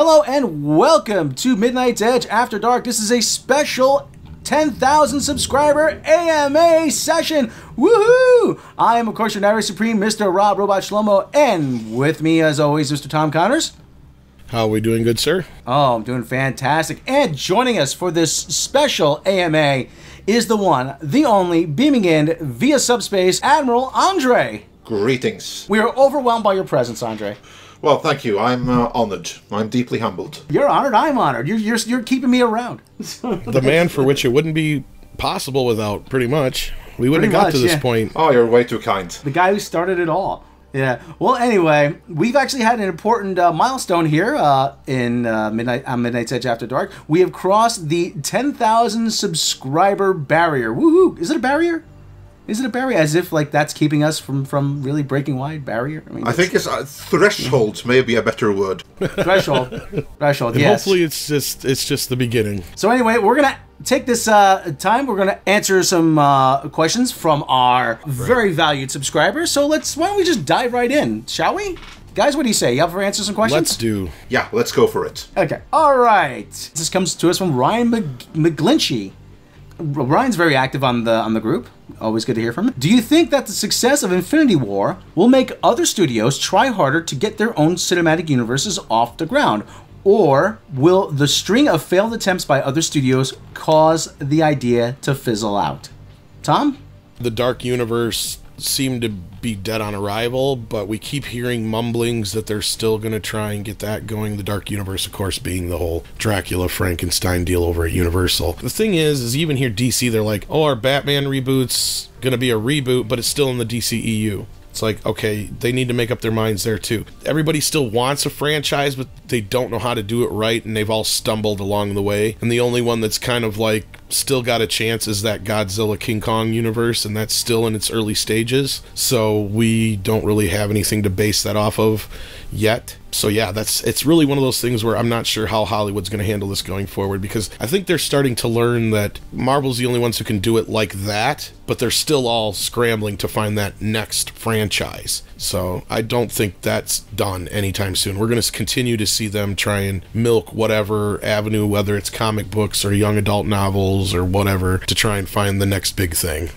Hello and welcome to Midnight's Edge After Dark. This is a special 10,000 subscriber AMA session. Woohoo! I am, of course, your Narrator Supreme, Mr. Rob Robot Shlomo, and with me, as always, Mr. Tom Connors. How are we doing, good sir? Oh, I'm doing fantastic. And joining us for this special AMA is the one, the only, beaming in via subspace, Admiral Andre. Greetings. We are overwhelmed by your presence, Andre. Well, thank you. I'm honored. I'm deeply humbled. You're honored. I'm honored. You're keeping me around. The man for which it wouldn't be possible without, pretty much. We wouldn't have got to this point. Oh, you're way too kind. The guy who started it all. Yeah. Well, anyway, we've actually had an important milestone here in Midnight's Edge After Dark. We have crossed the 10,000 subscriber barrier. Woohoo! Is it a barrier? Is it a barrier? As if like that's keeping us from really breaking wide barrier? I think it's threshold may be a better word. Threshold. Threshold, and yes. hopefully it's just the beginning. So anyway, we're going to take this time. We're going to answer some questions from our very valued subscribers. So why don't we just dive right in, shall we? Guys, what do you say? You up for answer some questions? Let's do. Yeah, let's go for it. Okay. All right. This comes to us from Ryan McGlinchey. Ryan's very active on the group. Always good to hear from him. Do you think that the success of Infinity War will make other studios try harder to get their own cinematic universes off the ground? Or will the string of failed attempts by other studios cause the idea to fizzle out? Tom? The Dark Universe seemed to be dead on arrival, but we keep hearing mumblings that they're still going to try and get that going. The Dark Universe, of course, being the whole Dracula Frankenstein deal over at Universal. The thing is even here DC, they're like, oh, our Batman reboot's going to be a reboot, but it's still in the DCEU. It's like, okay, they need to make up their minds there too. Everybody still wants a franchise, but they don't know how to do it right, and they've all stumbled along the way. And the only one that's kind of like still got a chance is that Godzilla King Kong universe, and that's still in its early stages. So we don't really have anything to base that off of yet. So yeah, it's really one of those things where I'm not sure how Hollywood's going to handle this going forward, because I think they're starting to learn that Marvel's the only ones who can do it like that, but they're still all scrambling to find that next franchise. So I don't think that's done anytime soon. We're going to continue to see them try and milk whatever avenue, whether it's comic books or young adult novels or whatever, to try and find the next big thing.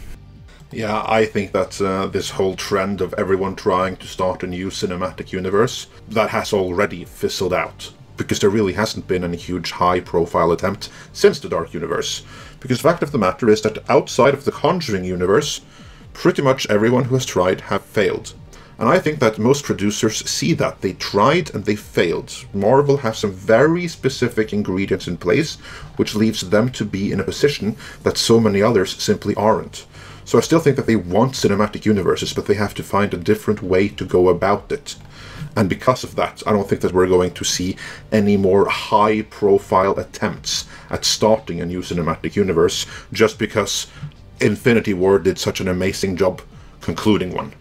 Yeah, I think that this whole trend of everyone trying to start a new cinematic universe, that has already fizzled out. Because there really hasn't been any huge high-profile attempt since the Dark Universe. Because the fact of the matter is that outside of the Conjuring universe, pretty much everyone who has tried have failed. And I think that most producers see that. They tried and they failed. Marvel has some very specific ingredients in place, which leaves them to be in a position that so many others simply aren't. So I still think that they want cinematic universes, but they have to find a different way to go about it. And because of that, I don't think that we're going to see any more high-profile attempts at starting a new cinematic universe, just because Infinity War did such an amazing job concluding one.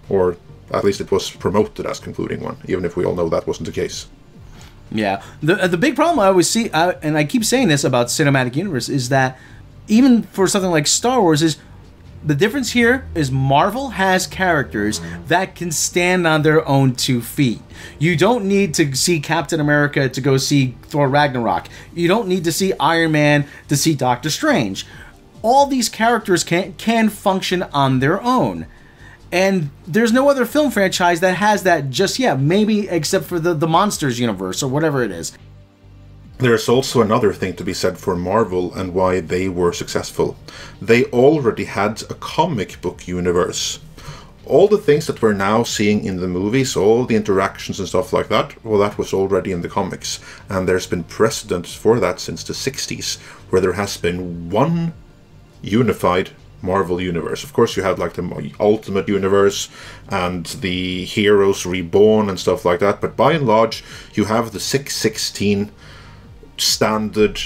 Or at least it was promoted as concluding one, even if we all know that wasn't the case. Yeah. The big problem I always see, and I keep saying this about cinematic universe, is that even for something like Star Wars, is the difference here is Marvel has characters that can stand on their own 2 feet. You don't need to see Captain America to go see Thor Ragnarok. You don't need to see Iron Man to see Doctor Strange. All these characters can function on their own. And there's no other film franchise that has that just yet, maybe except for the Monsters universe or whatever it is. There's also another thing to be said for Marvel and why they were successful. They already had a comic book universe. All the things that we're now seeing in the movies, all the interactions and stuff like that, well, that was already in the comics. And there's been precedent for that since the 60s, where there has been one unified Marvel universe. Of course, you have like the Ultimate Universe and the Heroes Reborn and stuff like that, but by and large, you have the 616 standard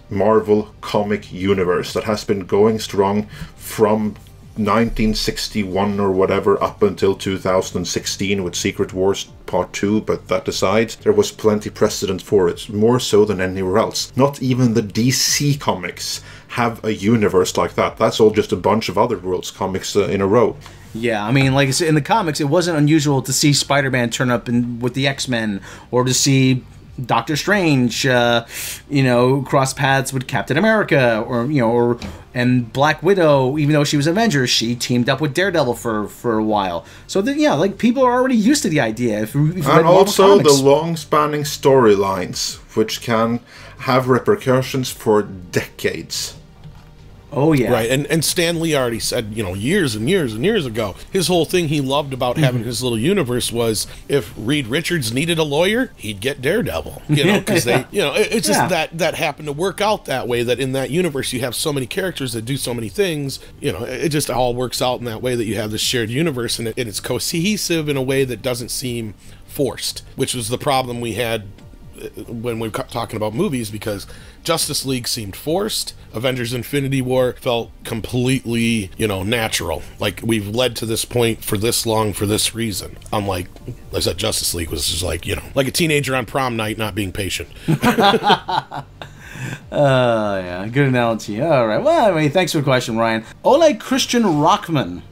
Marvel comic universe that has been going strong from 1961 or whatever up until 2016 with Secret Wars Part 2, but that aside, there was plenty precedent for it, more so than anywhere else. Not even the DC comics have a universe like that. That's all just a bunch of other worlds comics in a row. Yeah, I mean, like in the comics, it wasn't unusual to see Spider-Man turn up with the X-Men, or to see Doctor Strange, crossed paths with Captain America, and Black Widow. Even though she was Avenger, she teamed up with Daredevil for a while. So people are already used to the idea. And also the long-spanning storylines, which can have repercussions for decades. Oh, yeah. Right, and Stan Lee already said, years and years and years ago, his whole thing he loved about having his little universe was if Reed Richards needed a lawyer, he'd get Daredevil. Because it's just that happened to work out that way, that in that universe you have so many characters that do so many things, it just all works out in that way that you have this shared universe, and it's cohesive in a way that doesn't seem forced, which was the problem we had when we were talking about movies, because Justice League seemed forced. Avengers Infinity War felt completely, natural. Like, we've led to this point for this long for this reason. Unlike, like I said, Justice League was just like, like a teenager on prom night not being patient. Yeah, good analogy. All right. Well, thanks for the question, Ryan. Ole Christian Rockman.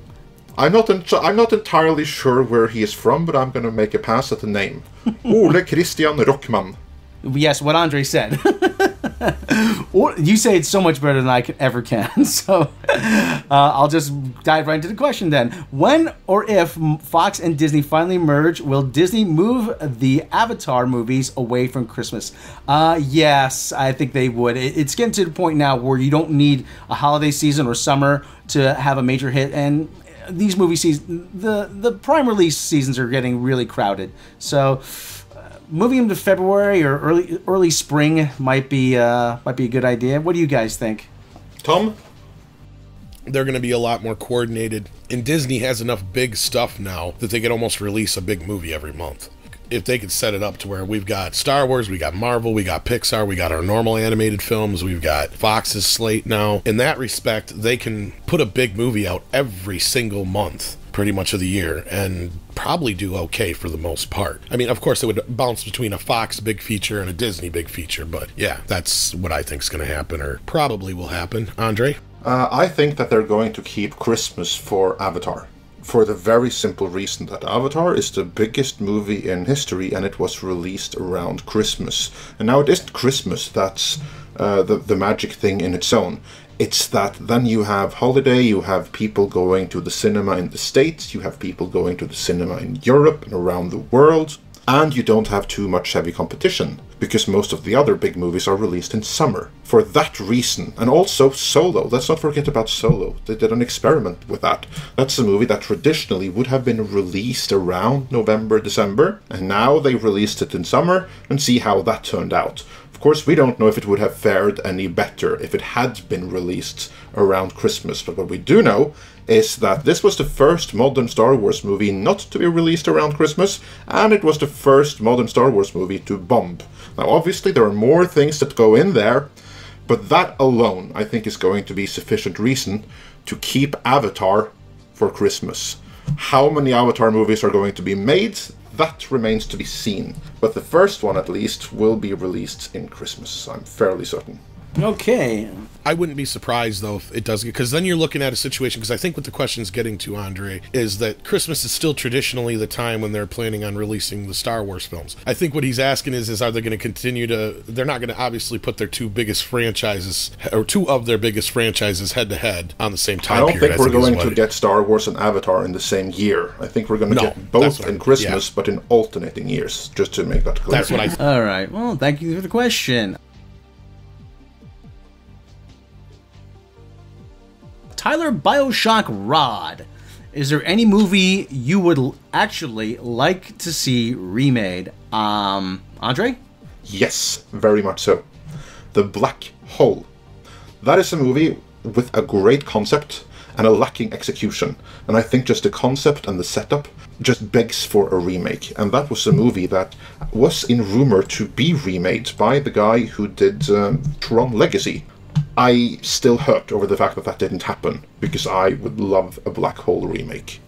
I'm not entirely sure where he is from, but I'm going to make a pass at the name. Ole Christian Rockman. Yes, what Andre said. You say it so much better than I ever can. So I'll just dive right into the question then. When or if Fox and Disney finally merge, will Disney move the Avatar movies away from Christmas? Yes, I think they would. It's getting to the point now where you don't need a holiday season or summer to have a major hit, and these movie seasons, the prime release seasons are getting really crowded. So moving them to February or early spring might be a good idea. What do you guys think? Tom? They're going to be a lot more coordinated, and Disney has enough big stuff now that they could almost release a big movie every month. If they could set it up to where we've got Star Wars, we got Marvel, we got Pixar, we got our normal animated films, we've got Fox's slate now. In that respect, they can put a big movie out every single month, pretty much of the year, and probably do okay for the most part. I mean, of course, it would bounce between a Fox big feature and a Disney big feature, but yeah, that's what I think is going to happen, or probably will happen. Andre? I think that they're going to keep Christmas for Avatar. For the very simple reason that Avatar is the biggest movie in history, and it was released around Christmas. And now it isn't Christmas that's the magic thing in its own. It's that then you have holiday, you have people going to the cinema in the States, you have people going to the cinema in Europe and around the world, and you don't have too much heavy competition, because most of the other big movies are released in summer. For that reason, and also Solo, let's not forget about Solo. They did an experiment with that. That's a movie that traditionally would have been released around November, December, and now they released it in summer, and see how that turned out. Of course, we don't know if it would have fared any better if it had been released around Christmas, but what we do know is that this was the first modern Star Wars movie not to be released around Christmas, and it was the first modern Star Wars movie to bomb. Now, obviously, there are more things that go in there, but that alone, I think, is going to be sufficient reason to keep Avatar for Christmas. How many Avatar movies are going to be made? That remains to be seen. But the first one, at least, will be released in Christmas, I'm fairly certain. Okay. I wouldn't be surprised, though, if it does, because then you're looking at a situation, because I think what the question's getting to, Andre, is that Christmas is still traditionally the time when they're planning on releasing the Star Wars films. I think what he's asking is are they going to continue to, they're not going to obviously put their two of their biggest franchises head-to-head on the same time period. I don't think we're going to get Star Wars and Avatar in the same year. I think we're going to get both in Christmas, but in alternating years, just to make that clear. That's what I think. All right. Well, thank you for the question. Tyler Bioshock Rod, is there any movie you would actually like to see remade? Andre? Yes, very much so. The Black Hole. That is a movie with a great concept and a lacking execution. And I think just the concept and the setup just begs for a remake. And that was a movie that was in rumor to be remade by the guy who did Tron Legacy. I still hurt over the fact that that didn't happen, because I would love a Black Hole remake.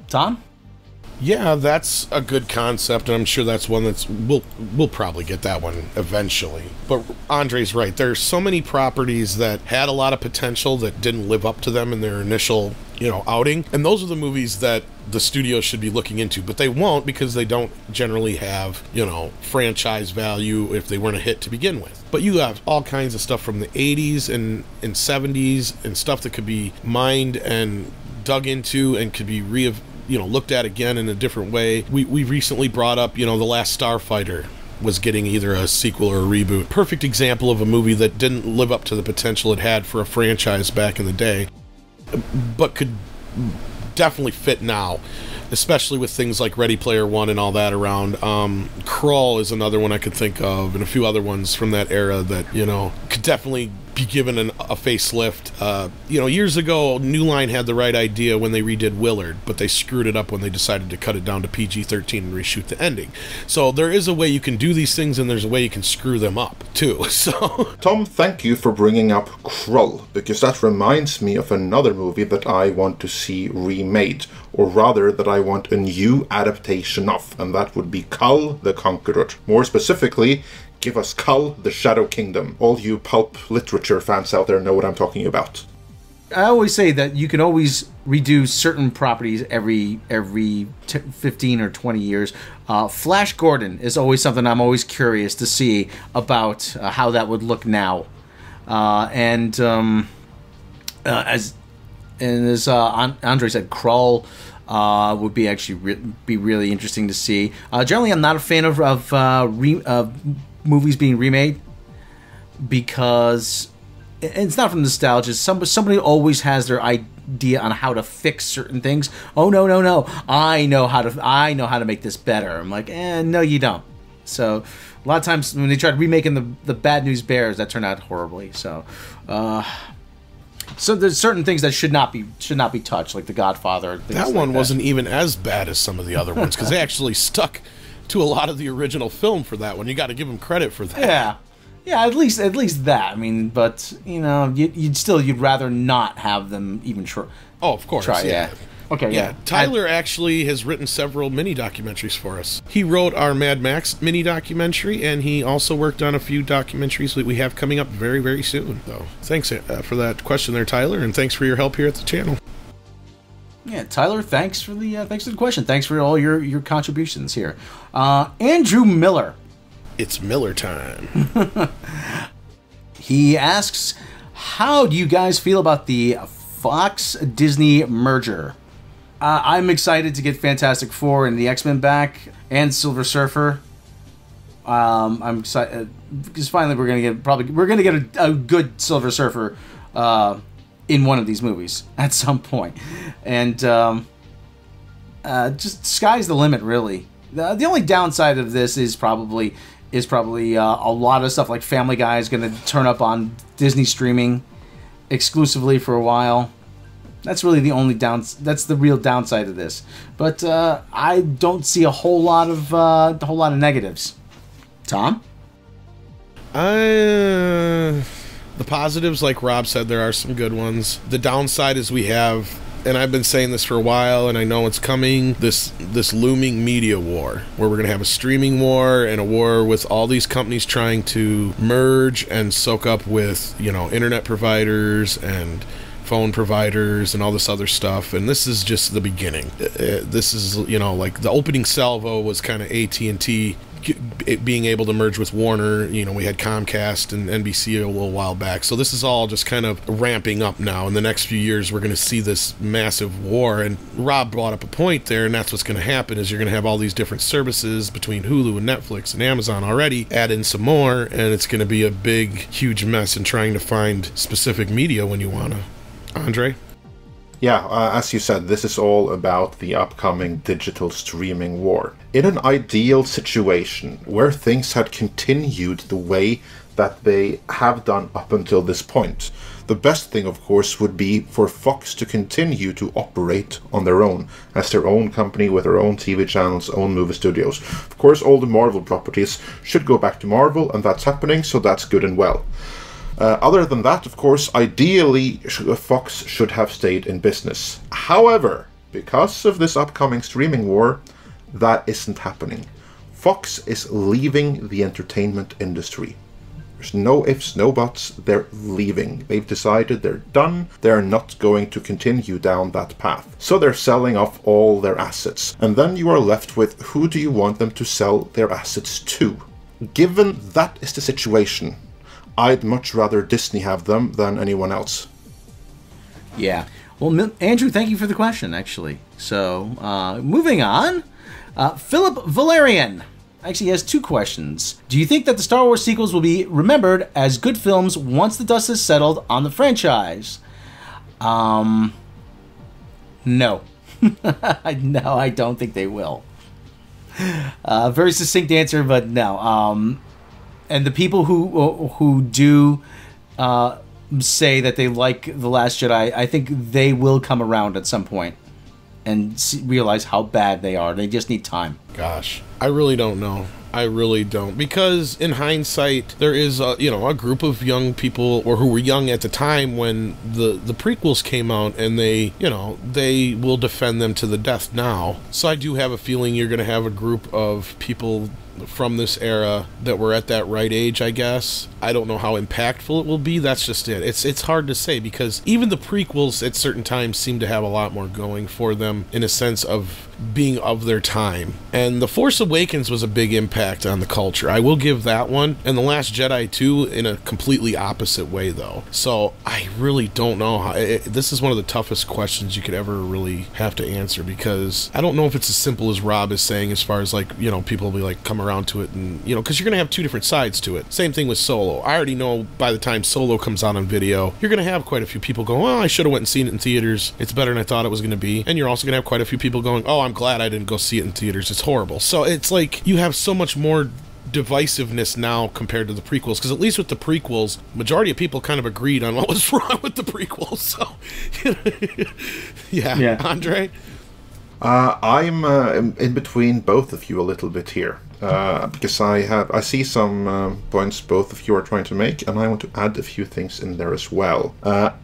Tom? Yeah, that's a good concept, and I'm sure that's one that's we'll probably get that one eventually. But Andre's right. There's so many properties that had a lot of potential that didn't live up to them in their initial outing. And those are the movies that the studios should be looking into, but they won't because they don't generally have, franchise value if they weren't a hit to begin with. But you have all kinds of stuff from the 80s and 70s and stuff that could be mined and dug into and could be looked at again in a different way. We recently brought up, The Last Starfighter was getting either a sequel or a reboot. Perfect example of a movie that didn't live up to the potential it had for a franchise back in the day, but could definitely fit now, especially with things like Ready Player One and all that around. Krull is another one I could think of, and a few other ones from that era that, could definitely be given a facelift. Years ago, New Line had the right idea when they redid Willard, but they screwed it up when they decided to cut it down to PG-13 and reshoot the ending. So there is a way you can do these things, and there's a way you can screw them up, too. So Tom, thank you for bringing up Krull, because that reminds me of another movie that I want to see remade, or rather that I want a new adaptation of, and that would be Kull the Conqueror. More specifically, give us Kull the Shadow Kingdom. All you pulp literature fans out there know what I'm talking about. I always say that you can always redo certain properties every 15 or 20 years. Flash Gordon is always something I'm always curious to see about how that would look now. As Andre said, Krull would be actually be really interesting to see. Generally, I'm not a fan of movies being remade because it's not from nostalgia. Somebody always has their idea on how to fix certain things. Oh no! I know how to make this better. I'm like, no, you don't. So a lot of times when they tried remaking the Bad News Bears, that turned out horribly. So there's certain things that should not be touched, like The Godfather. That one wasn't even as bad as some of the other ones because they actually stuck to a lot of the original film for that one. You got to give them credit for that. Yeah. At least that. I mean, but you'd rather not have them even try. Oh, of course. Yeah. Okay. Yeah. Tyler actually has written several mini documentaries for us. He wrote our Mad Max mini documentary, and he also worked on a few documentaries that we have coming up very, very soon. So, thanks for that question there, Tyler, and thanks for your help here at the channel. Yeah, Tyler, thanks for the question. Thanks for all your contributions here. Andrew Miller. It's Miller time. He asks, how do you guys feel about the Fox-Disney merger? I'm excited to get Fantastic Four and the X-Men back, and Silver Surfer. I'm excited because finally we're gonna get a good Silver Surfer in one of these movies at some point, and just sky's the limit, really. The only downside of this is probably a lot of stuff like Family Guy is going to turn up on Disney streaming exclusively for a while. That's really that's the real downside of this. But I don't see a whole lot of negatives. Tom? The positives, like Rob said, there are some good ones. The downside is we have, and I've been saying this for a while, and I know it's coming, this looming media war, where we're going to have a streaming war and a war with all these companies trying to merge and soak up with, internet providers and phone providers and all this other stuff, and this is just the beginning. This is, like the opening salvo was kind of AT&T being able to merge with Warner. We had Comcast and NBC a little while back, so this is all just kind of ramping up now. In the next few years, we're going to see this massive war, and Rob brought up a point there, and that's what's going to happen is you're going to have all these different services between Hulu and Netflix and Amazon already, add in some more, and it's going to be a big, huge mess in trying to find specific media when you want to. Andre? Yeah, as you said, this is all about the upcoming digital streaming war. In an ideal situation where things had continued the way that they have done up until this point, the best thing, of course, would be for Fox to continue to operate on their own, as their own company with their own TV channels, own movie studios. Of course, all the Marvel properties should go back to Marvel, and that's happening, so that's good and well. Other than that, of course, ideally, Fox should have stayed in business. However, because of this upcoming streaming war, that isn't happening. Fox is leaving the entertainment industry. There's no ifs, no buts. They're leaving. They've decided they're done. They're not going to continue down that path. So they're selling off all their assets. And then you are left with, who do you want them to sell their assets to? Given that is the situation, I'd much rather Disney have them than anyone else. Yeah. Well, Andrew, thank you for the question, actually. So, moving on. Philip Valerian actually has 2 questions. Do you think that the Star Wars sequels will be remembered as good films once the dust has settled on the franchise? No. No, I don't think they will. Very succinct answer, but no. And the people who do say that they like The Last Jedi, I think they will come around at some point and realize how bad they are. They just need time. Gosh, I really don't know. I really don't, because in hindsight, there is a group of young people, or who were young at the time when the prequels came out, and they will defend them to the death now. So I do have a feeling you're going to have a group of people from this era that were at that right age, I guess. I don't know how impactful it will be. That's just it. It's hard to say, because even the prequels at certain times seem to have a lot more going for them in a sense of being of their time. And The Force Awakens was a big impact on the culture. I will give that one. And The Last Jedi too, in a completely opposite way though. So I really don't know how. This is one of the toughest questions you could ever really have to answer, because I don't know if it's as simple as Rob is saying, as far as like, people will be like, come around to it, and because you're gonna have 2 different sides to it. Same thing with Solo. I already know by the time Solo comes out on video, you're gonna have quite a few people going, oh, I should have went and seen it in theaters, it's better than I thought it was gonna be. And you're also gonna have quite a few people going, oh, I'm glad I didn't go see it in theaters, it's horrible. So it's like you have so much more divisiveness now compared to the prequels, because at least with the prequels, majority of people kind of agreed on what was wrong with the prequels. So yeah. Andre? I'm in between both of you a little bit here, because I see some points both of you are trying to make, and I want to add a few things in there as well.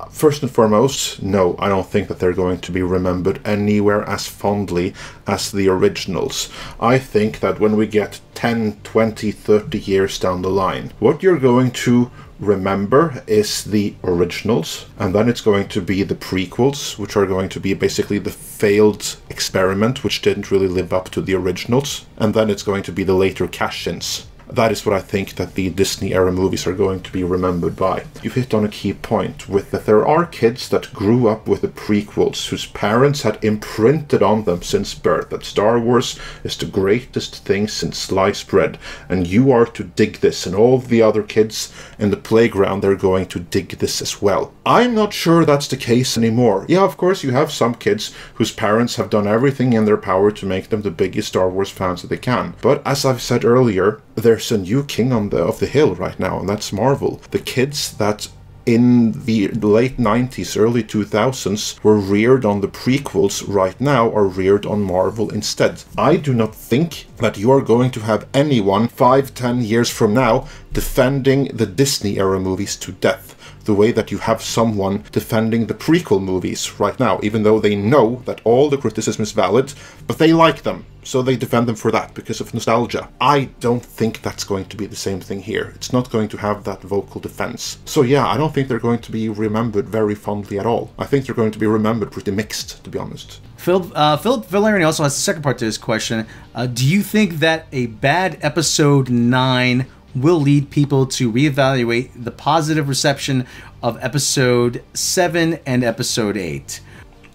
First and foremost, no, I don't think that they're going to be remembered anywhere as fondly as the originals. I think that when we get 10, 20, 30 years down the line, what you're going to remember is the originals, and then it's going to be the prequels, which are going to be basically the failed experiment which didn't really live up to the originals, and then it's going to be the later cash-ins. That is what I think that the Disney era movies are going to be remembered by. You've hit on a key point with that there are kids that grew up with the prequels whose parents had imprinted on them since birth that Star Wars is the greatest thing since sliced bread, and you are to dig this, and all the other kids in the playground, they're going to dig this as well. I'm not sure that's the case anymore. Yeah, of course you have some kids whose parents have done everything in their power to make them the biggest Star Wars fans that they can. But as I've said earlier, there's a new king of the hill right now, and that's Marvel. The kids that in the late 90s, early 2000s were reared on the prequels right now are reared on Marvel instead. I do not think that you are going to have anyone 5-10 years from now defending the Disney era movies to death, the way that you have someone defending the prequel movies right now, even though they know that all the criticism is valid, but they like them, so they defend them for that, because of nostalgia. I don't think that's going to be the same thing here. It's not going to have that vocal defense. So yeah, I don't think they're going to be remembered very fondly at all. I think they're going to be remembered pretty mixed, to be honest. Philip Valerian also has a second part to his question. Do you think that a bad episode 9 will lead people to reevaluate the positive reception of episode 7 and episode 8?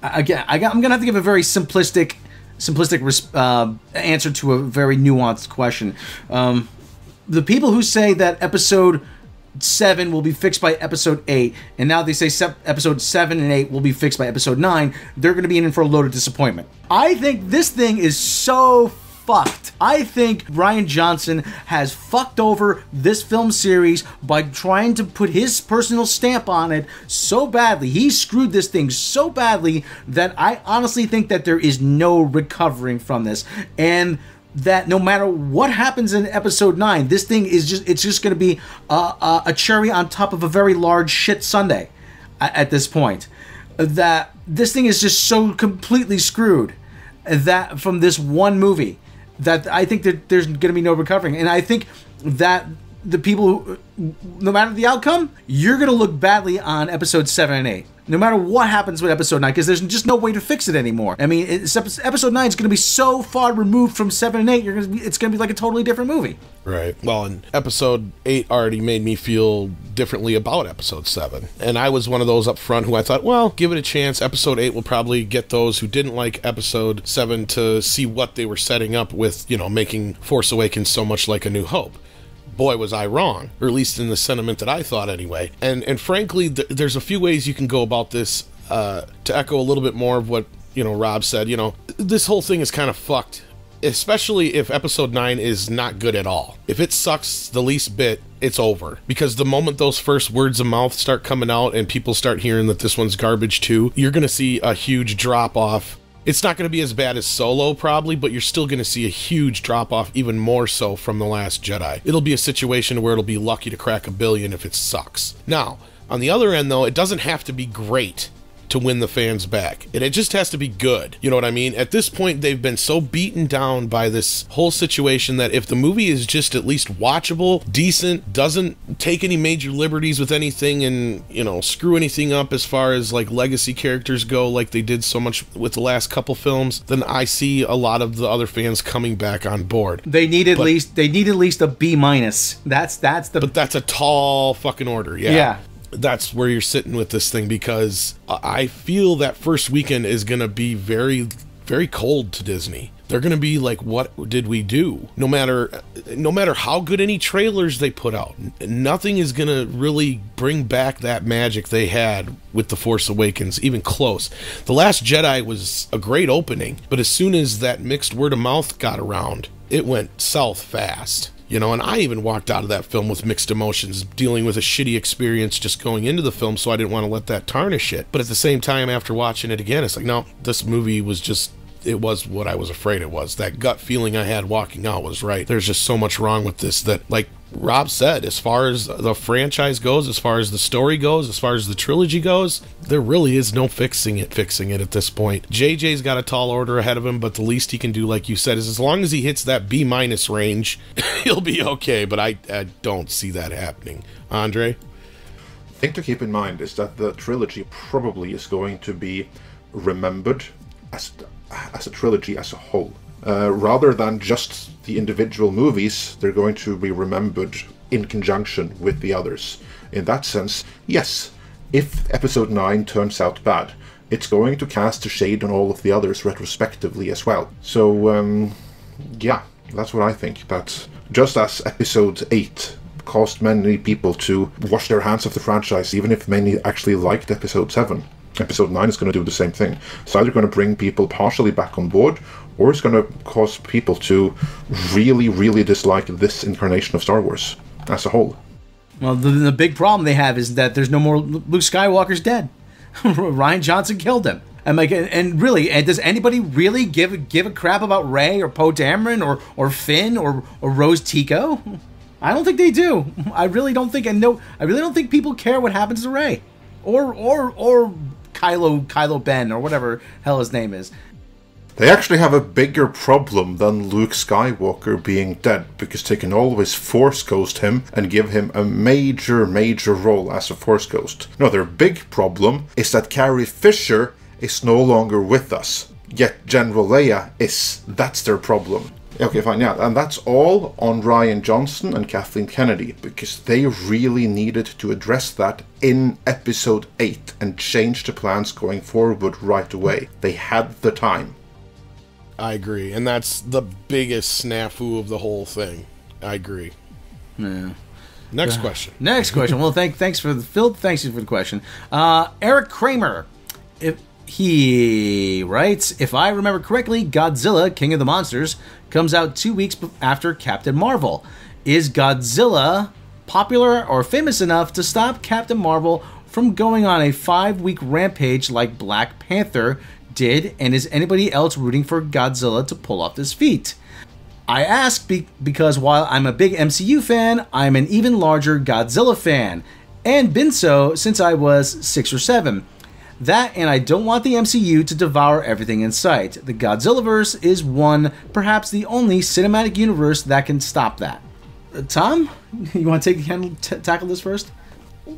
Again, I'm going to have to give a very simplistic answer to a very nuanced question. The people who say that episode 7 will be fixed by episode 8, and now they say episode 7 and 8 will be fixed by episode 9, they're going to be in for a load of disappointment. I think this thing is so fucked. I think Rian Johnson has fucked over this film series by trying to put his personal stamp on it so badly. He screwed this thing so badly that I honestly think that there is no recovering from this, and that no matter what happens in episode 9, this thing is just going to be a cherry on top of a very large shit sundae at this point. That this thing is just so completely screwed that from this one movie that I think that there's going to be no recovering. And I think that the people who, no matter the outcome, you're going to look badly on episode 7 and 8. No matter what happens with episode 9, because there's just no way to fix it anymore. I mean, episode 9 is going to be so far removed from 7 and 8, it's going to be like a totally different movie. Right. Well, and episode 8 already made me feel differently about episode 7. And I was one of those up front who I thought, well, give it a chance. Episode 8 will probably get those who didn't like episode 7 to see what they were setting up with, making Force Awakens so much like A New Hope. Boy, was I wrong, or at least in the sentiment that I thought anyway. And frankly, there's a few ways you can go about this. To echo a little bit more of what, Rob said, this whole thing is kind of fucked, especially if episode 9 is not good at all. If it sucks the least bit, it's over. Because the moment those first words of mouth start coming out and people start hearing that this one's garbage too, you're going to see a huge drop off. It's not going to be as bad as Solo, probably, but you're still going to see a huge drop-off, even more so from The Last Jedi. It'll be a situation where it'll be lucky to crack 1 billion if it sucks. Now, on the other end, though, it doesn't have to be great to win the fans back. And it just has to be good. You know what I mean? At this point, they've been so beaten down by this whole situation that if the movie is just at least watchable, decent, doesn't take any major liberties with anything and, screw anything up as far as like legacy characters go, like they did so much with the last couple films, then I see a lot of the other fans coming back on board. They need at least a B-. That's But that's a tall fucking order, yeah. Yeah. That's where you're sitting with this thing, because I feel that first weekend is going to be very, very cold to Disney. They're going to be like, what did we do? No matter how good any trailers they put out, nothing is going to really bring back that magic they had with The Force Awakens, even close. The Last Jedi was a great opening, but as soon as that mixed word of mouth got around, it went south fast. And I even walked out of that film with mixed emotions, dealing with a shitty experience just going into the film, so I didn't want to let that tarnish it. But at the same time, after watching it again, it's like, no, this movie was just, it was what I was afraid it was. That gut feeling I had walking out was right. There's just so much wrong with this that, like Rob said, as far as the franchise goes, as far as the story goes, as far as the trilogy goes, there really is no fixing it at this point. JJ's got a tall order ahead of him, but the least he can do, like you said, is as long as he hits that B- range, he'll be okay, but I don't see that happening. Andre? Thing to keep in mind is that the trilogy probably is going to be remembered as a trilogy as a whole. Rather than just the individual movies, they're going to be remembered in conjunction with the others. In that sense, yes, if episode 9 turns out bad, it's going to cast a shade on all of the others retrospectively as well. So, yeah, that's what I think. That just as episode 8 caused many people to wash their hands of the franchise, even if many actually liked episode 7, episode 9 is going to do the same thing. It's either going to bring people partially back on board, or it's going to cause people to really, really dislike this incarnation of Star Wars as a whole. Well, the big problem they have is that there's no more Luke Skywalker's dead. Rian Johnson killed him. And really, does anybody really give a crap about Rey or Poe Dameron or Finn or Rose Tico? I don't think they do. I really don't think people care what happens to Rey or Kylo Ben or whatever hell his name is. They actually have a bigger problem than Luke Skywalker being dead, because they can always Force Ghost him and give him a major role as a Force Ghost. No, their big problem is that Carrie Fisher is no longer with us, yet General Leia is. That's their problem. Okay, fine, yeah, and that's all on Rian Johnson and Kathleen Kennedy, because they really needed to address that in episode 8 and change the plans going forward right away. They had the time. I agree, and that's the biggest snafu of the whole thing. I agree. Yeah. Next question. Next question. Well, thanks for Phil. Thanks for the question. Eric Kramer, he writes, if I remember correctly, Godzilla, King of the Monsters, comes out 2 weeks after Captain Marvel. Is Godzilla popular or famous enough to stop Captain Marvel from going on a 5-week rampage like Black Panther did, and is anybody else rooting for Godzilla to pull off this feat? I ask because while I'm a big MCU fan, I'm an even larger Godzilla fan, and been so since I was 6 or 7. That, and I don't want the MCU to devour everything in sight. The Godzillaverse is one, perhaps the only cinematic universe that can stop that. Tom, you want to tackle this first?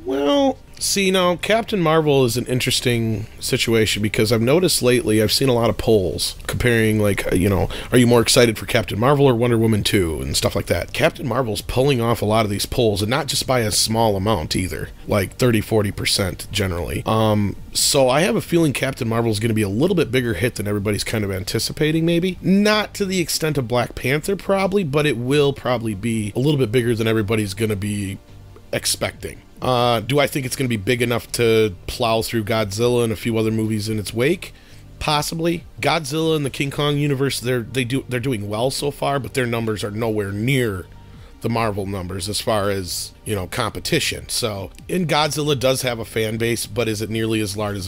Well, see, now, Captain Marvel is an interesting situation because I've noticed lately, I've seen a lot of polls comparing, like, are you more excited for Captain Marvel or Wonder Woman 2 and stuff like that. Captain Marvel's pulling off a lot of these polls, and not just by a small amount either, like 30-40% generally. So I have a feeling Captain Marvel is going to be a little bit bigger hit than everybody's kind of anticipating, maybe. Not to the extent of Black Panther, probably, but it will probably be a little bit bigger than everybody's going to be expecting. Do I think it's going to be big enough to plow through Godzilla and a few other movies in its wake? Possibly. Godzilla and the King Kong universe, they're doing well so far, but their numbers are nowhere near the Marvel numbers as far as, competition. So, and Godzilla does have a fan base, but is it nearly as large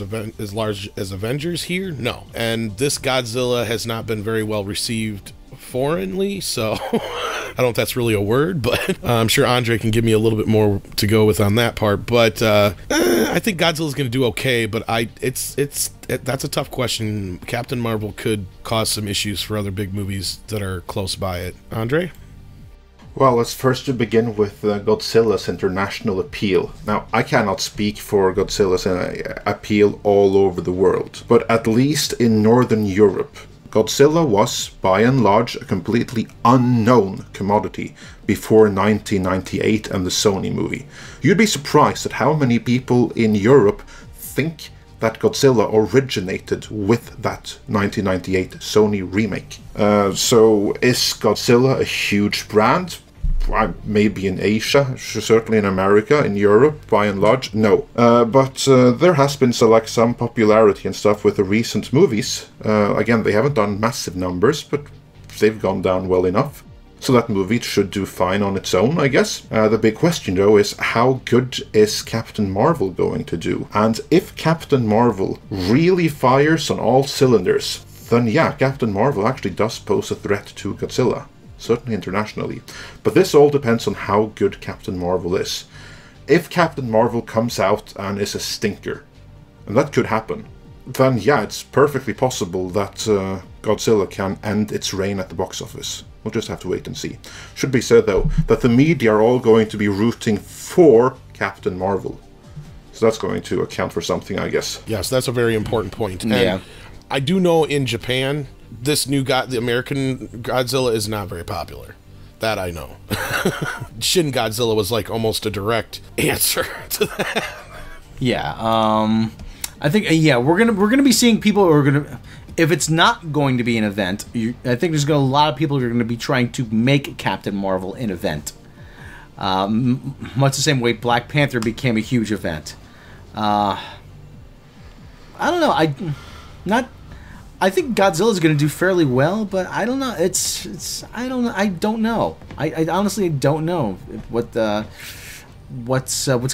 as Avengers here? No. And this Godzilla has not been very well received foreignly, so I don't know if that's really a word, but I'm sure Andre can give me a little bit more to go with on that part. But I think Godzilla's going to do okay, but that's a tough question. Captain Marvel could cause some issues for other big movies that are close by it. Andre? Well, let's first begin with Godzilla's international appeal. Now, I cannot speak for Godzilla's appeal all over the world, but at least in Northern Europe, Godzilla was, by and large, a completely unknown commodity before 1998 and the Sony movie. You'd be surprised at how many people in Europe think that Godzilla originated with that 1998 Sony remake. So is Godzilla a huge brand? Maybe in Asia, certainly in America, in Europe, by and large, no. But there has been some popularity and stuff with the recent movies. Again, they haven't done massive numbers, but they've gone down well enough. So that movie should do fine on its own, I guess. The big question, though, is how good is Captain Marvel going to do? And if Captain Marvel really fires on all cylinders, then yeah, Captain Marvel actually does pose a threat to Godzilla. Certainly internationally. But this all depends on how good Captain Marvel is. If Captain Marvel comes out and is a stinker, and that could happen, then yeah, it's perfectly possible that Godzilla can end its reign at the box office. We'll just have to wait and see. Should be said, though, that the media are all going to be rooting for Captain Marvel. So that's going to account for something, I guess. Yes, that's a very important point. And yeah. I do know in Japan, the American Godzilla is not very popular. That I know. Shin Godzilla was like almost a direct answer to that. Yeah, I think we're gonna be seeing people who are gonna. If it's not going to be an event, I think there's a lot of people who are going to be trying to make Captain Marvel an event. Much the same way Black Panther became a huge event. I don't know. I think Godzilla is going to do fairly well, but I don't know. I don't know. I honestly don't know what's going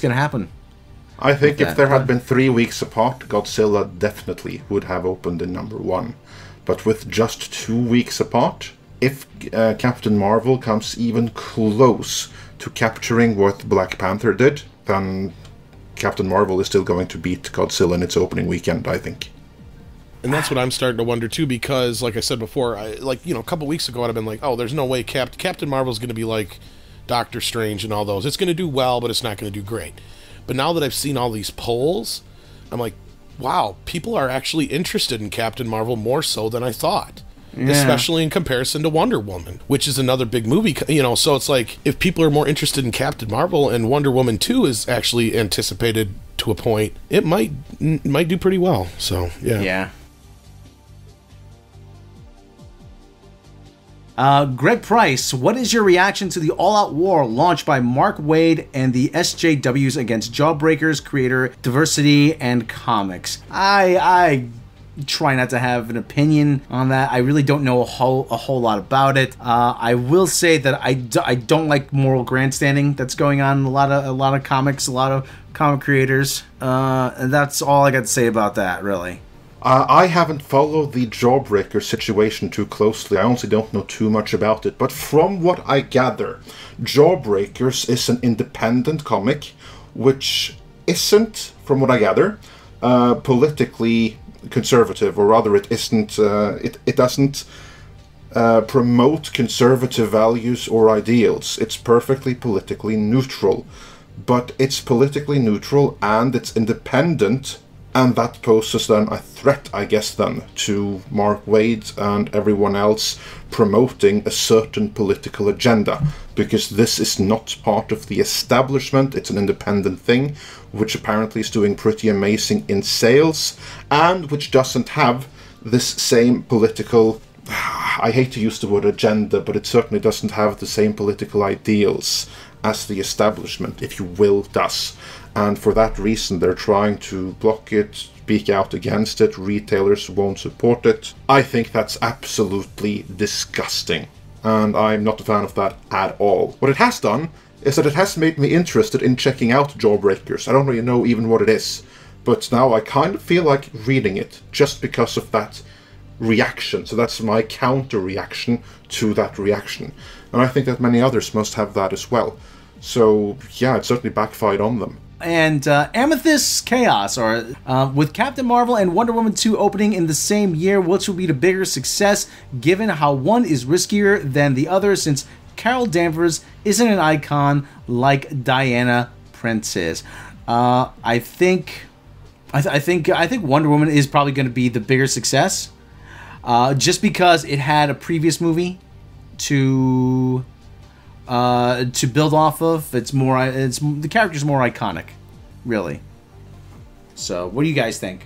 to happen. I think if there had been 3 weeks apart, Godzilla definitely would have opened in number 1. But with just 2 weeks apart, if Captain Marvel comes even close to capturing what Black Panther did, then Captain Marvel is still going to beat Godzilla in its opening weekend, I think. And that's what I'm starting to wonder too, because, like I said before, a couple weeks ago, I'd have been like, "Oh, there's no way Captain Marvel's going to be like Doctor Strange and all those. It's going to do well, but it's not going to do great." But now that I've seen all these polls, I'm like, "Wow, people are actually interested in Captain Marvel more so than I thought." Yeah. Especially in comparison to Wonder Woman, which is another big movie, so it's like, if people are more interested in Captain Marvel and Wonder Woman 2 is actually anticipated to a point, it might do pretty well. So, yeah. Yeah. Greg Price, what is your reaction to the all-out war launched by Mark Waid and the SJWs against Jawbreakers creator Diversity and Comics? I try not to have an opinion on that. I really don't know a whole lot about it. I will say that I don't like moral grandstanding that's going on in a lot of comics, a lot of comic creators, and that's all I got to say about that, really. I haven't followed the Jawbreaker situation too closely. I honestly don't know too much about it. But from what I gather, Jawbreakers is an independent comic, which isn't, from what I gather, politically conservative, or rather, it isn't. It doesn't promote conservative values or ideals. It's perfectly politically neutral. But it's politically neutral and it's independent, and that poses then a threat, I guess, then to Mark Waid and everyone else promoting a certain political agenda, because this is not part of the establishment. It's an independent thing, which apparently is doing pretty amazing in sales, and which doesn't have this same political, I hate to use the word agenda, but it certainly doesn't have the same political ideals as the establishment, if you will, does. And for that reason, they're trying to block it, speak out against it. Retailers won't support it. I think that's absolutely disgusting, and I'm not a fan of that at all. What it has done is that it has made me interested in checking out Jawbreakers. I don't really know even what it is, but now I kind of feel like reading it just because of that reaction. So that's my counter reaction to that reaction, and I think that many others must have that as well. So yeah, it certainly backfired on them. And Amethyst Chaos, or with Captain Marvel and Wonder Woman 2 opening in the same year, which will be the bigger success, given how one is riskier than the other, since Carol Danvers isn't an icon like Diana Prince is. I think Wonder Woman is probably going to be the bigger success, just because it had a previous movie to build off of. The character's more iconic, really. So, what do you guys think?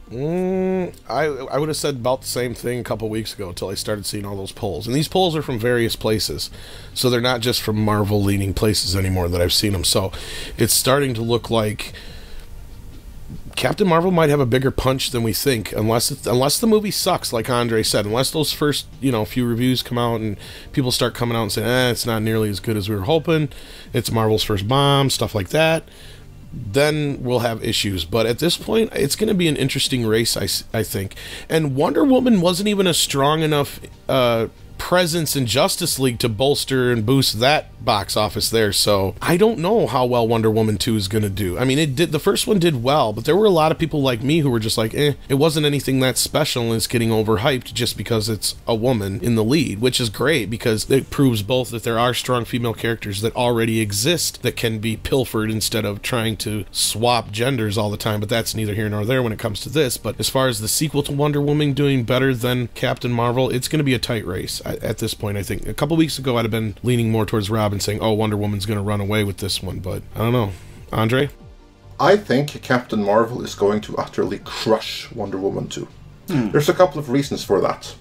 I would have said about the same thing a couple weeks ago until I started seeing all those polls. And these polls are from various places, so they're not just from Marvel-leaning places anymore that I've seen them. So it's starting to look like Captain Marvel might have a bigger punch than we think, unless the movie sucks, like Andre said. Unless those first few reviews come out and people start coming out and saying, it's not nearly as good as we were hoping, it's Marvel's first bomb, stuff like that, then we'll have issues. But at this point, it's going to be an interesting race, I think. And Wonder Woman wasn't even a strong enough presence in Justice League to bolster and boost that box office there, so I don't know how well Wonder Woman 2 is going to do. I mean, the first one did well, but there were a lot of people like me who were just like, it wasn't anything that special, and it's getting overhyped just because it's a woman in the lead, which is great because it proves both that there are strong female characters that already exist that can be pilfered instead of trying to swap genders all the time, but that's neither here nor there when it comes to this. But as far as the sequel to Wonder Woman doing better than Captain Marvel, it's going to be a tight race at this point. I think a couple weeks ago I'd have been leaning more towards Rob and saying, Wonder Woman's going to run away with this one, but I don't know. Andre? I think Captain Marvel is going to utterly crush Wonder Woman 2. There's a couple of reasons for that.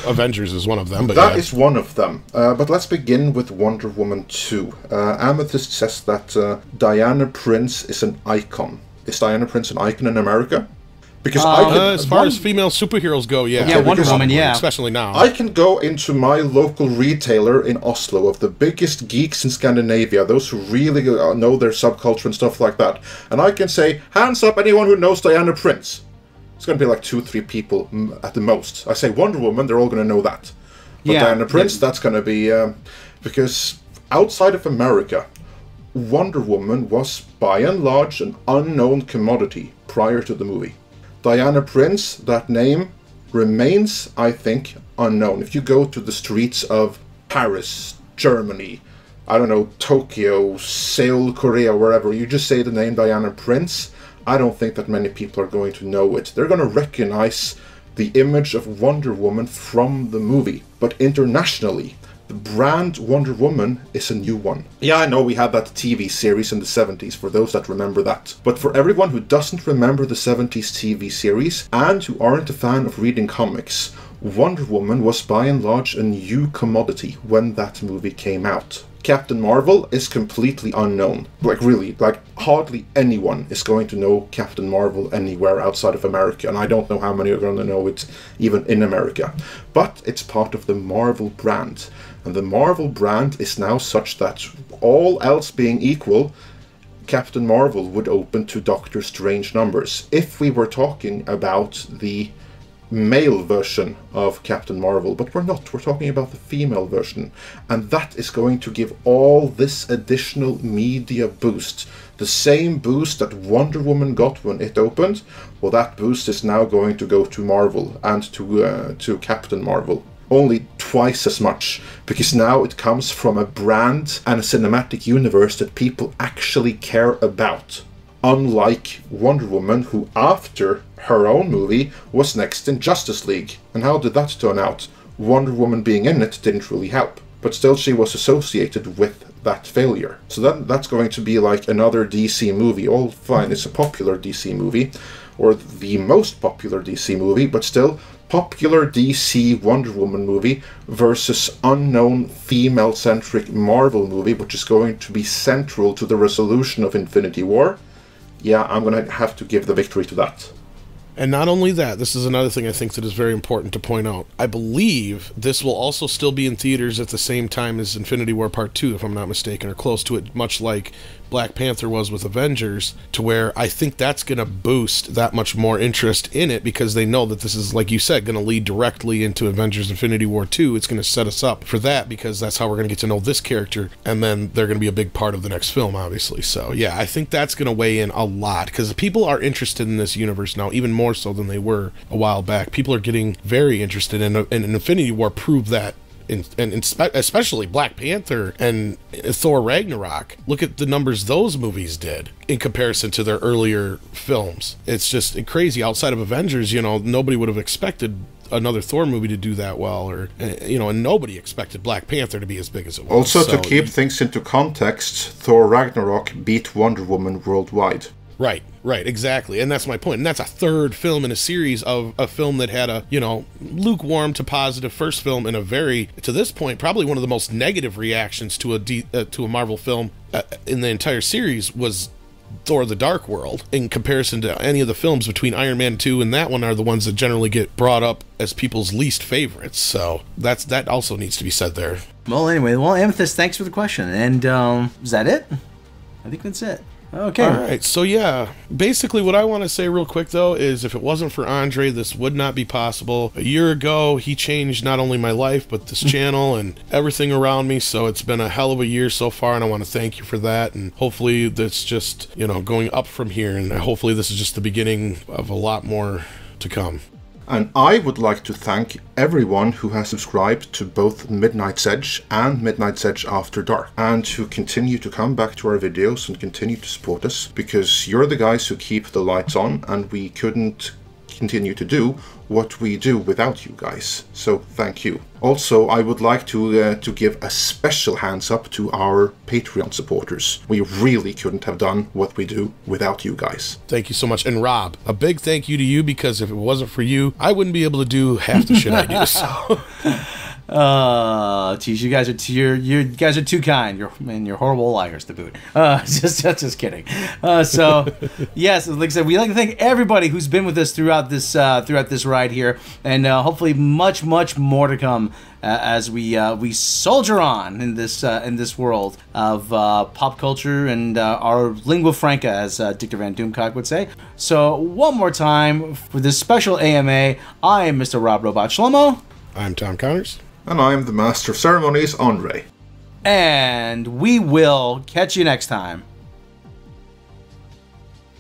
Avengers is one of them, but that is one of them. But let's begin with Wonder Woman 2. Amethyst says that Diana Prince is an icon. Is Diana Prince an icon in America? Because as far as female superheroes go, yeah. Yeah, Wonder Woman, yeah. Especially now. I can go into my local retailer in Oslo of the biggest geeks in Scandinavia, those who really know their subculture and stuff like that, and I can say, hands up anyone who knows Diana Prince. It's going to be like 2-3 people at the most. I say Wonder Woman, they're all going to know that. But Diana Prince, that's going to be... because outside of America, Wonder Woman was by and large an unknown commodity prior to the movie. Diana Prince, that name, remains, I think, unknown. If you go to the streets of Paris, Germany, I don't know, Tokyo, Seoul, Korea, wherever, you just say the name Diana Prince, I don't think that many people are going to know it. They're going to recognize the image of Wonder Woman from the movie. But internationally, the brand Wonder Woman is a new one. Yeah, I know we had that TV series in the 70s, for those that remember that. But for everyone who doesn't remember the 70s TV series, and who aren't a fan of reading comics, Wonder Woman was by and large a new commodity when that movie came out. Captain Marvel is completely unknown. Like really, like hardly anyone is going to know Captain Marvel anywhere outside of America, and I don't know how many are going to know it even in America. But it's part of the Marvel brand, and the Marvel brand is now such that, all else being equal, Captain Marvel would open to Doctor Strange numbers. If we were talking about the male version of Captain Marvel, but we're not. We're talking about the female version. And that is going to give all this additional media boost. The same boost that Wonder Woman got when it opened, well, that boost is now going to go to Marvel and to Captain Marvel. Only twice as much, because now it comes from a brand and a cinematic universe that people actually care about. Unlike Wonder Woman, who after her own movie was next in Justice League. And how did that turn out? Wonder Woman being in it didn't really help. But still she was associated with that failure. So that's going to be like another DC movie. All fine, it's a popular DC movie, or the most popular DC movie, but still popular DC Wonder Woman movie versus unknown female-centric Marvel movie, which is going to be central to the resolution of Infinity War. Yeah, I'm going to have to give the victory to that. And not only that, this is another thing I think that is very important to point out. I believe this will also still be in theaters at the same time as Infinity War Part 2, if I'm not mistaken, or close to it, much like Black Panther was with Avengers, to where I think that's going to boost that much more interest in it, because they know that this is, like you said, going to lead directly into Avengers Infinity War 2. It's going to set us up for that, because that's how we're going to get to know this character, and then they're going to be a big part of the next film, obviously. So, yeah, I think that's going to weigh in a lot, because people are interested in this universe now, even more so than they were a while back. People are getting very interested, and Infinity War proved that. And especially Black Panther and Thor Ragnarok. Look at the numbers those movies did in comparison to their earlier films. It's just crazy. Outside of Avengers, you know, nobody would have expected another Thor movie to do that well, or, you know, and nobody expected Black Panther to be as big as it was. Also, to keep things into context, Thor Ragnarok beat Wonder Woman worldwide. Right, exactly. And that's my point. And that's a third film in a series of a film that had a, you know, lukewarm to positive first film, and a very, to this point, probably one of the most negative reactions to a Marvel film in the entire series was Thor the Dark World. In comparison to any of the films between Iron Man 2 and that one are the ones that generally get brought up as people's least favorites. So that also needs to be said there. Well, anyway, Amethyst, thanks for the question. And is that it? I think that's it. Okay. All right. So, yeah, basically what I want to say real quick, though, is if it wasn't for Andre, this would not be possible. A year ago, he changed not only my life, but this channel and everything around me. So it's been a hell of a year so far, and I want to thank you for that. And hopefully that's just, you know, going up from here. And hopefully this is just the beginning of a lot more to come. And I would like to thank everyone who has subscribed to both Midnight's Edge and Midnight's Edge After Dark, and who continue to come back to our videos and continue to support us, because you're the guys who keep the lights on, and we couldn't continue to do what we do without you guys. So thank you. Also, I would like to give a special hands up to our Patreon supporters. We really couldn't have done what we do without you guys. Thank you so much. And Rob, a big thank you to you, because if it wasn't for you, I wouldn't be able to do half the shit I do. So. Geez, you guys are too kind. You're horrible liars to boot. Just kidding. So, yes, like I said, we like to thank everybody who's been with us throughout this ride here, and hopefully much more to come as we soldier on in this world of pop culture and our lingua franca, as Dictor Van Doomcock would say. So, one more time for this special AMA, I am Mr. Rob Robot Shlomo. I'm Tom Connors. And I'm the Master of Ceremonies, Andre. And we will catch you next time.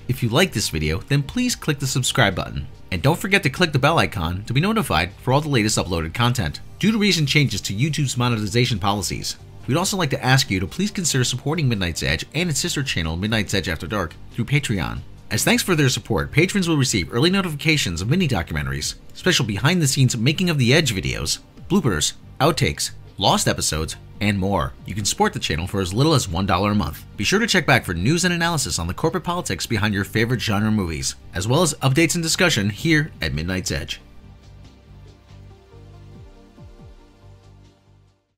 If you like this video, then please click the subscribe button. And don't forget to click the bell icon to be notified for all the latest uploaded content. Due to recent changes to YouTube's monetization policies, we'd also like to ask you to please consider supporting Midnight's Edge and its sister channel, Midnight's Edge After Dark, through Patreon. As thanks for their support, patrons will receive early notifications of mini-documentaries, special behind-the-scenes making of the Edge videos, bloopers, outtakes, lost episodes, and more. You can support the channel for as little as $1 a month. Be sure to check back for news and analysis on the corporate politics behind your favorite genre movies, as well as updates and discussion here at Midnight's Edge.